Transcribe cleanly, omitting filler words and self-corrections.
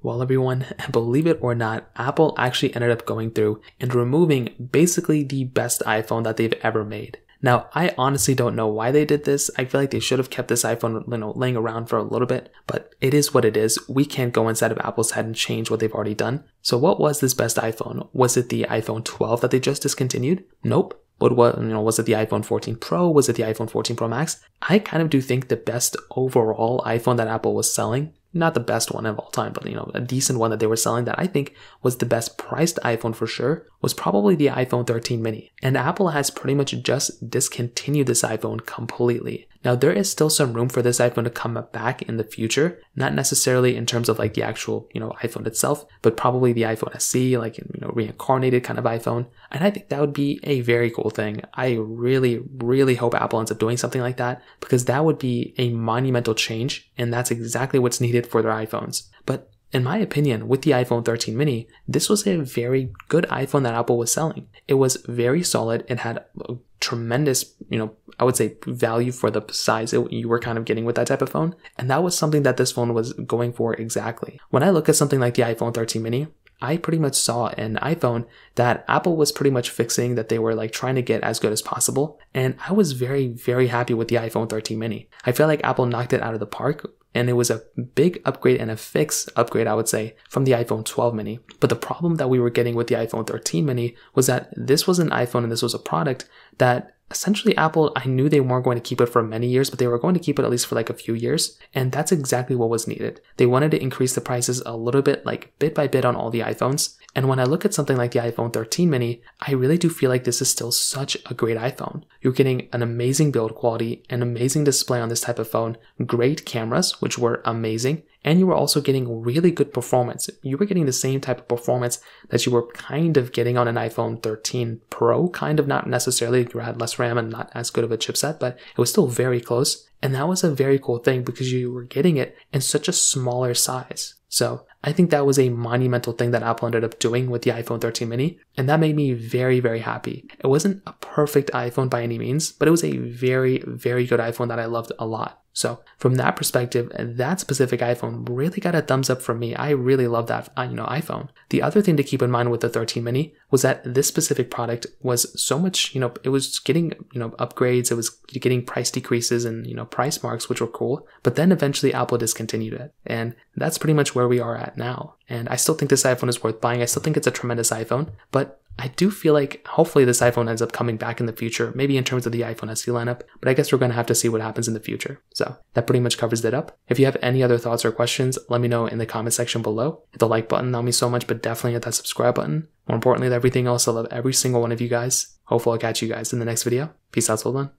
Well, everyone, believe it or not, Apple actually ended up going through and removing basically the best iPhone that they've ever made. Now, I honestly don't know why they did this. I feel like they should have kept this iPhone, laying around for a little bit, but it is what it is. We can't go inside of Apple's head and change what they've already done. So what was this best iPhone? Was it the iPhone 12 that they just discontinued? Nope. But what, was it the iPhone 14 Pro? Was it the iPhone 14 Pro Max? I kind of do think the best overall iPhone that Apple was selling, not the best one of all time, but a decent one that they were selling that I think was the best priced iPhone for sure, was probably the iPhone 13 mini. And Apple has pretty much just discontinued this iPhone completely. Now, there is still some room for this iPhone to come back in the future, not necessarily in terms of like the actual, iPhone itself, but probably the iPhone SE, like, reincarnated kind of iPhone. And I think that would be a very cool thing. I really, really hope Apple ends up doing something like that, because that would be a monumental change, and that's exactly what's needed for their iPhones. But in my opinion, with the iPhone 13 mini, this was a very good iPhone that Apple was selling. It was very solid. It had a tremendous, I would say value for the size you were kind of getting with that type of phone. And that was something that this phone was going for exactly. When I look at something like the iPhone 13 mini, I pretty much saw an iPhone that Apple was pretty much fixing, that they were like trying to get as good as possible. And I was very, very happy with the iPhone 13 mini. I feel like Apple knocked it out of the park. And it was a big upgrade and a fixed upgrade, I would say, from the iPhone 12 mini. But the problem that we were getting with the iPhone 13 mini was that this was an iPhone and this was a product that essentially Apple, I knew they weren't going to keep it for many years, but they were going to keep it at least for like a few years. And that's exactly what was needed. They wanted to increase the prices a little bit, like bit by bit on all the iPhones. And when I look at something like the iPhone 13 mini, I really do feel like this is still such a great iPhone. You're getting an amazing build quality, an amazing display on this type of phone, great cameras, which were amazing, and you were also getting really good performance. You were getting the same type of performance that you were kind of getting on an iPhone 13 Pro, kind of, not necessarily. You had less RAM and not as good of a chipset, but it was still very close. And that was a very cool thing because you were getting it in such a smaller size. So I think that was a monumental thing that Apple ended up doing with the iPhone 13 mini. And that made me very, very happy. It wasn't a perfect iPhone by any means, but it was a very, very good iPhone that I loved a lot. So from that perspective, that specific iPhone really got a thumbs up from me. I really love that, iPhone. The other thing to keep in mind with the 13 mini was that this specific product was so much, it was getting, upgrades, it was getting price decreases and, price marks, which were cool. But then eventually Apple discontinued it. And that's pretty much where we are at now. And I still think this iPhone is worth buying. I still think it's a tremendous iPhone, but I do feel like hopefully this iPhone ends up coming back in the future, maybe in terms of the iPhone SE lineup, but I guess we're going to have to see what happens in the future. So that pretty much covers it up. If you have any other thoughts or questions, let me know in the comment section below. Hit the like button, that'll mean so much, but definitely hit that subscribe button. More importantly than everything else, I love every single one of you guys. Hopefully I'll catch you guys in the next video. Peace out, till then.